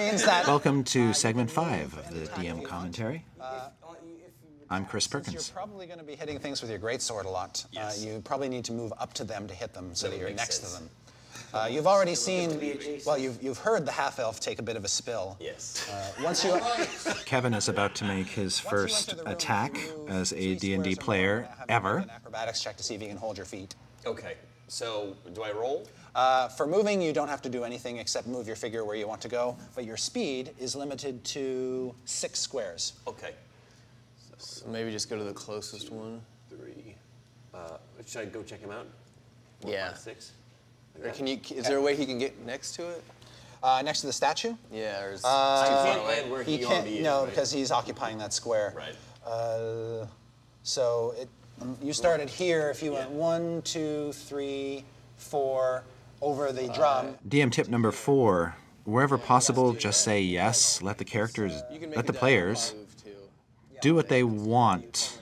means that... Welcome to segment 5 of the DM commentary. I'm Chris Perkins. You're probably going to be hitting things with your greatsword a lot. Yes. You probably need to move up to them to hit them so that you're next to them. You've already seen, well, you've heard the half-elf take a bit of a spill. Yes. Once you... Kevin is about to make his first attack as a D&D player ever. An acrobatics check to see if you can hold your feet. Okay. So, do I roll? For moving, you don't have to do anything except move your figure where you want to go, but your speed is limited to 6 squares. Okay. So maybe just go to the closest one. 3. Should I go check him out? 4, Yeah. 5, 6. Or can you? Is there a way he can get next to it? Next to the statue? Yeah, or is He can't land where he already is, no, right? because he's occupying that square. Right. So you started here. If you went 1, 2, 3, 4 over the drum. DM tip number 4. Wherever possible, just say yes. Let the characters, let the players do what they want.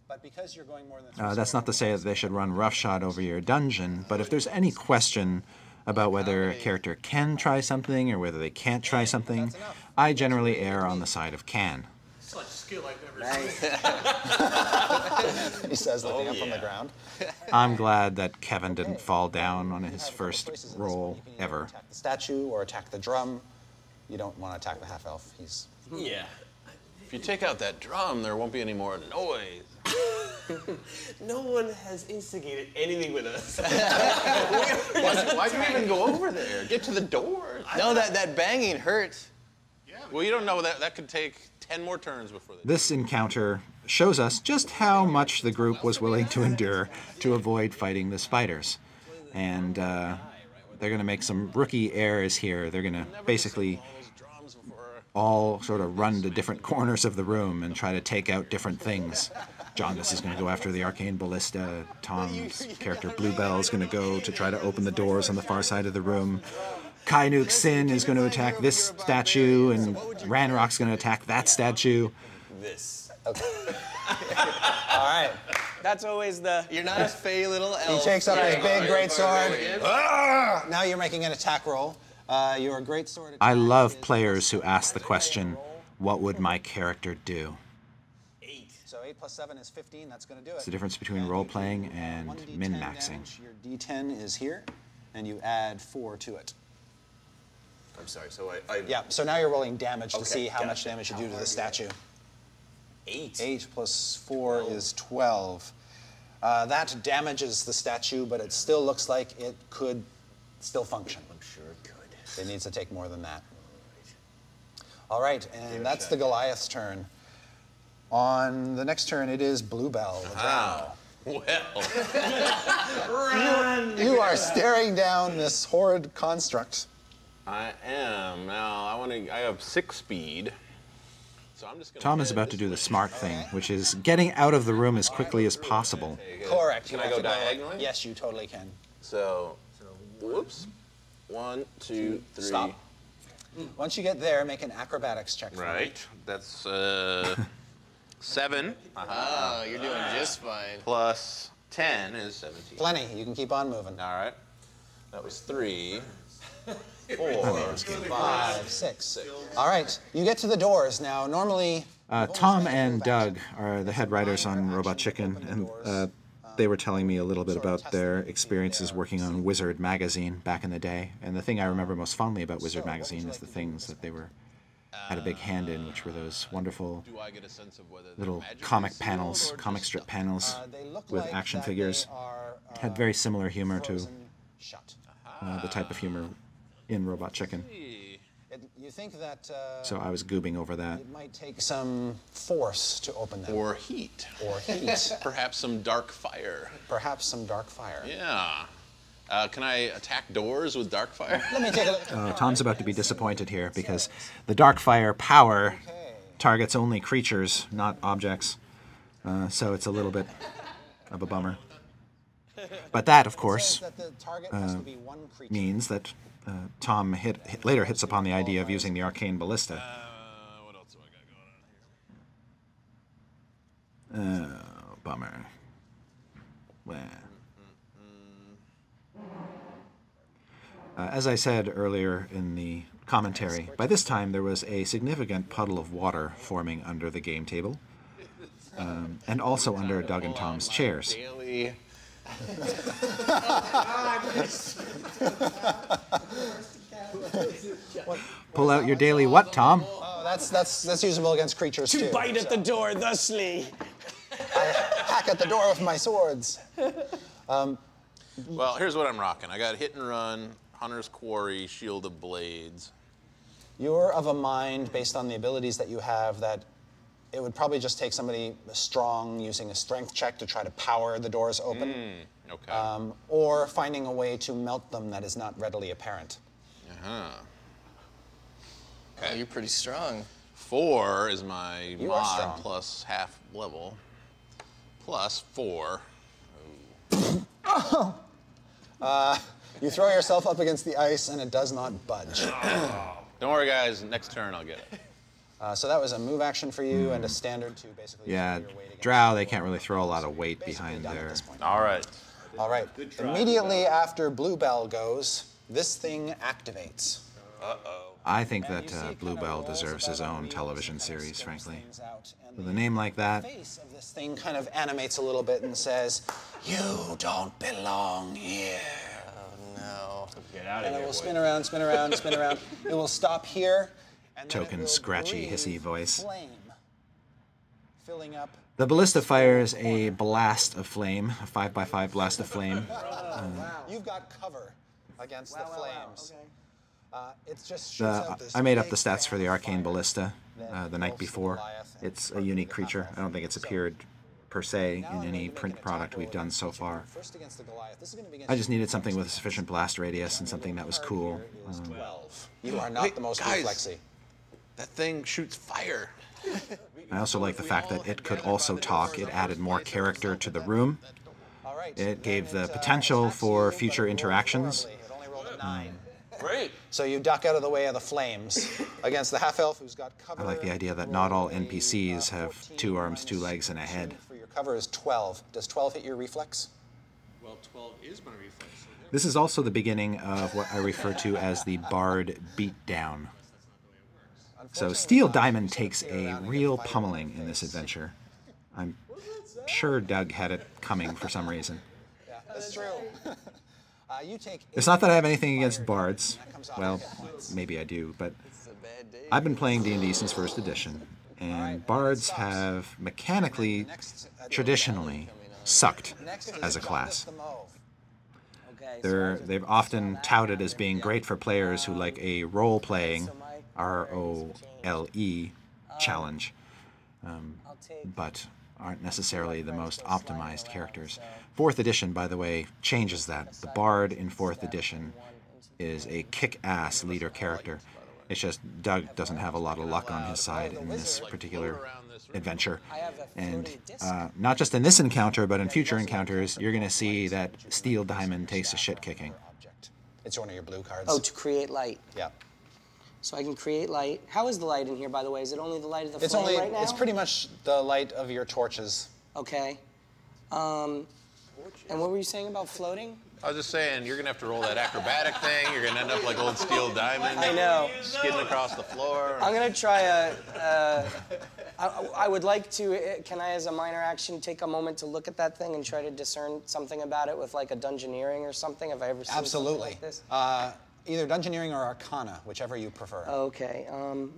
But because you're going more than That's not to say that they should run roughshod over your dungeon, but if there's any question about whether a character can try something or whether they can't try something, I generally err on the side of can. Such skill I've never seen. he says, looking up from the ground. I'm glad that Kevin didn't fall down on his first roll You can either ever. attack the statue or attack the drum. You don't want to attack the half-elf. He's... Yeah. If you take out that drum, there won't be any more noise. No one has instigated anything with us. Why'd you even go over there? Get to the door. No, that banging hurts. Well, you don't know that could take 10 more turns before they... This encounter shows us just how much the group was willing to endure to avoid fighting the spiders. And they're going to make some rookie errors here. They're going to basically all sort of run to different corners of the room and try to take out different things. Jaundice is going to go after the arcane ballista. Tom's character Bluebell is going to go to try to open the doors on the far side of the room. Kainuk Sin is going to attack this statue, and Ranrock's going to attack that statue. This. Okay. All right. That's always the. You're not a fey little elf. He takes up his big great sword. Now you're making an attack roll. Your great sword. I love players who ask the question, what would my character do? 8. So 8 plus 7 is 15. That's going to do it. It's the difference between role-playing and 1d10 min-maxing. damage. Your d10 is here, and you add 4 to it. I'm sorry, so I... Yeah, so now you're rolling damage to Okay, see how much gotcha. damage you do to the statue. 8. 8 plus 4 is 12. That damages the statue, but it still looks like it could still function. I'm sure it could. It needs to take more than that. All right, and that's the Goliath's turn. On the next turn, it is Bluebell. Wow. Well. You are staring down this horrid construct. I am. Now, I have 6 speed. So I'm just gonna Tom is head about to this do the way. smart thing, which is getting out of the room as quickly as possible. Correct. Can You I have go to diagonally? Yes, you totally can. So, whoops. 1, 2, 3. Stop. Once you get there, make an acrobatics check for me. Right. That's 7. Oh, you're doing just fine. Plus 10 is 17. Plenty. You can keep on moving. All right. That was 3, 4, 5, 6. All right. You get to the doors. Now, normally... Tom and Doug are the head writers on Robot Chicken, and they were telling me a little bit about their experiences working on Wizard Magazine back in the day. And the thing I remember most fondly about Wizard Magazine is the things that they had a big hand in, which were those wonderful Do I get a sense of whether little magic comic is panels, sealed or comic just strip stuff? panels They look with like action that figures. they are, Had very similar humor to frozen shut. the type of humor in Robot Chicken. You think that So I was goobing over that. it might take some force to open them. Or heat. Or heat. Perhaps some dark fire. Perhaps some dark fire. Yeah. Can I attack doors with dark fire? Let me take a look. Tom's about to be disappointed here because the Darkfire power targets only creatures, not objects. So it's a little bit of a bummer. But that, of course, That the target has to be one creature. means that Tom later hits upon the idea of using the arcane ballista. What else do I got going on here? Oh, bummer. Well. As I said earlier in the commentary. By this time, there was a significant puddle of water forming under the game table, and also under Doug and Tom's chairs. Daily. Pull out your daily what, Tom? Oh, that's usable against creatures too. To bite at the door, thusly. I hack at the door with my swords. Well, here's what I'm rocking. I got Hit and Run, Hunter's Quarry, Shield of Blades. You're of a mind, based on the abilities that you have, that it would probably just take somebody strong using a strength check to try to power the doors open. Okay. Or finding a way to melt them that is not readily apparent. Uh-huh. Oh, you're pretty strong. 4 is my You are strong. mod plus half level. Plus 4. You throw yourself up against the ice and it does not budge. Don't worry, guys. Next turn, I'll get it. So that was a move action for you and a standard to basically Yeah, throw your weight against drow, the they door. can't really throw a lot of weight Basically behind done at there. this point. All right. All right. Immediately after Bluebell goes, this thing activates. I think that Bluebell deserves his own television series, frankly. With a name like that, The face of this thing kind of animates a little bit and says, "You don't belong here." No. Get out of And it here, will boy. spin around, spin around, spin around. It will stop here. And then it Token will scratchy, breathe hissy voice. Flame, filling up. the ballista fires a blast of flame, a 5x5 blast of flame. You've got cover against the flames. It just shoots out this I made up big the stats for the fan of arcane fire ballista that the night engulfs the before. Goliath and It's a unique creature. I don't think it's appeared per se Now in I'm any going to print make an product attack we've roll done against so each of far. you. First against the Goliath. This is going to be against I just you. needed something with a sufficient blast radius and something that was cool. Here is 12. You are not Wait, the most guys. reflexy. That thing shoots fire. I also like the fact that it could also talk. It added more character to the room. All right. It gave then the potential attacks for you, but future it rolled interactions. horribly. It only rolled a 9. Great. So you duck out of the way of the flames against the half-elf who's got cover. I like the idea that not all Roll a, NPCs have 14 2 arms, 2 minus legs, and a 2 head. For your cover is 12. Does 12 hit your reflex? Well, 12 is my reflex. So This is also the beginning of what I refer to as the Bard Beatdown. So Steel Diamond takes a real pummeling in this adventure. I'm sure Doug had it coming for some reason. Yeah, that's true. You take It's not that I have anything against bards. Well, maybe I do, but It's a bad day. I've been playing D&D since first edition, and bards have mechanically, traditionally, sucked as a class. They've often touted as being great for players who like a role-playing, ROLE, challenge, but aren't necessarily the most optimized characters. 4th edition, by the way, changes that. The Bard in 4th edition is a kick-ass leader character. It's just Doug doesn't have a lot of luck on his side in this particular adventure. And not just in this encounter, but in future encounters, you're going to see that Steel Diamond takes a shit-kicking. It's one of your blue cards. Oh, to create light. Yeah. So I can create light. How is the light in here, by the way? Is it only the light of the It's flame only. right now? It's pretty much the light of your torches. Okay. And what were you saying about floating? I was just saying, you're gonna have to roll that acrobatic thing. You're gonna end up like old Steel Diamond. I know. Skidding across the floor. I'm gonna try I would like to, can I as a minor action take a moment to look at that thing and try to discern something about it with like a dungeoneering or something? Have I ever seen something Absolutely. like this? Either dungeoneering or arcana, whichever you prefer. Okay,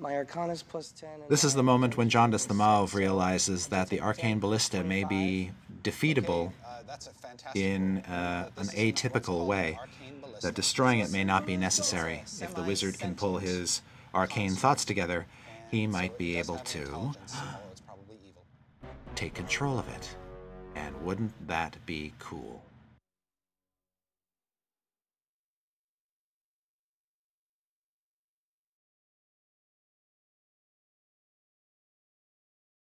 my Arcana's +10. And This is the moment when Jaundice the Mauve realizes that the Arcane Ballista may be defeatable That's a fantastic in roll. an This is atypical what's called way, arcane ballista. that destroying it may not be necessary. If the wizard can pull his arcane thoughts together, he might be able to Although it's probably evil. take control of it. And wouldn't that be cool?